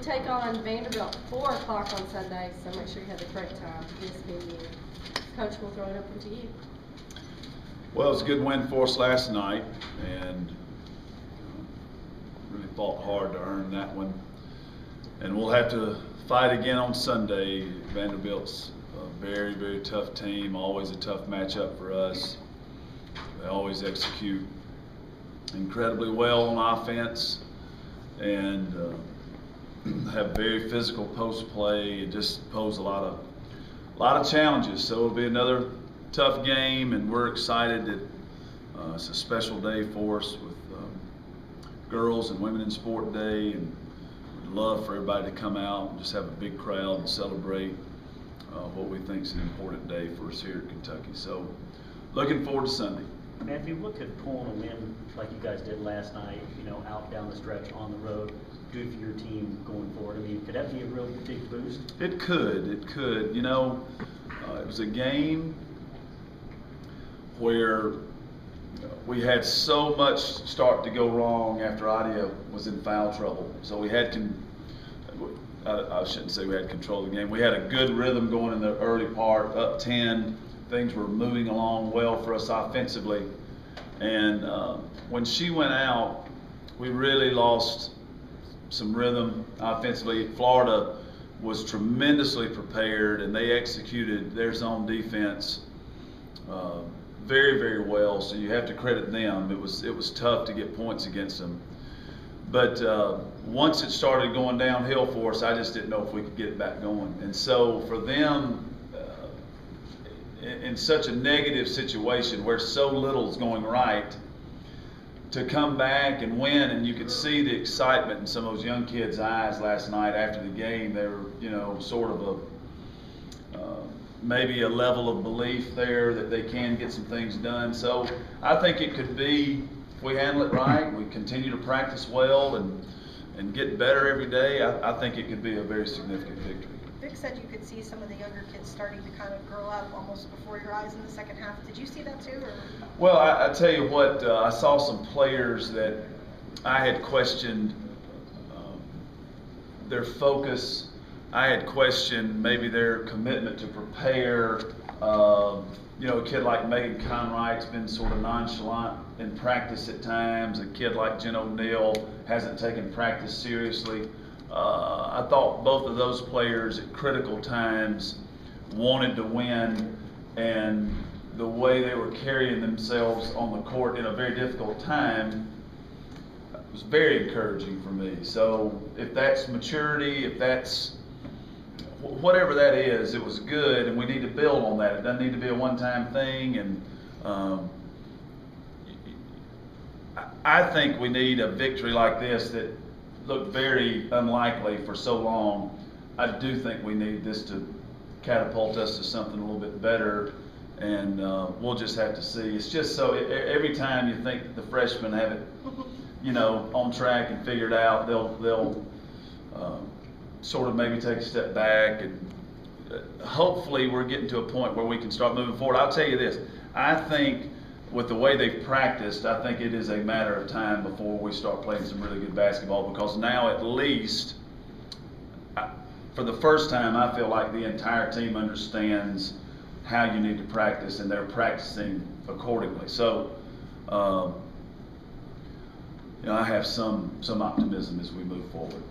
take on Vanderbilt at 4 o'clock on Sunday, so make sure you have the correct time for this venue. Coach, we'll throw it open to you. Well, it was a good win for us last night, and really fought hard to earn that one. And we'll have to fight again on Sunday. Vanderbilt's a very, very tough team, always a tough matchup for us. They always execute incredibly well on offense and have very physical post play and just pose a lot of challenges. So it'll be another tough game, and we're excited that it's a special day for us with Girls and Women in Sport Day, and we'd love for everybody to come out and just have a big crowd and celebrate what we think is an important day for us here in Kentucky. So looking forward to Sunday. Matthew, what could pulling a win like you guys did last night, out down the stretch on the road, do for your team going forward? I mean, could that be a real big boost? It could. It could. It was a game where we had so much start to go wrong after Adia was in foul trouble. So we had I shouldn't say we had control of the game. We had a good rhythm going in the early part, up 10. Things were moving along well for us offensively. And when she went out, we really lost some rhythm offensively. Florida was tremendously prepared, and they executed their zone defense very, very well. So you have to credit them. It was tough to get points against them. But once it started going downhill for us, I just didn't know if we could get it back going. And so for them, in such a negative situation where so little is going right, to come back and win, and you could see the excitement in some of those young kids' eyes last night after the game. They were, sort of maybe a level of belief there that they can get some things done. So I think it could be, if we handle it right, we continue to practice well and get better every day, I think it could be a very significant victory. Vic said you could see some of the younger kids starting to kind of grow up almost before your eyes in the second half. Did you see that too? Or? Well, I tell you what, I saw some players that I had questioned their focus. I had questioned maybe their commitment to prepare. A kid like Megan Conright's been sort of nonchalant in practice at times. A kid like Jen O'Neill hasn't taken practice seriously. I thought both of those players at critical times wanted to win, and the way they were carrying themselves on the court in a very difficult time was very encouraging for me. So if that's maturity, if that's whatever that is, it was good, and we need to build on that. It doesn't need to be a one-time thing, and I think we need a victory like this that looked very unlikely for so long. I do think we need this to catapult us to something a little bit better, and we'll just have to see. It's just so every time you think that the freshmen have it, on track and figured out, they'll sort of maybe take a step back, and hopefully we're getting to a point where we can start moving forward. I'll tell you this, I think with the way they've practiced, I think it is a matter of time before we start playing some really good basketball, because now at least, for the first time, I feel like the entire team understands how you need to practice, and they're practicing accordingly. So, I have some optimism as we move forward.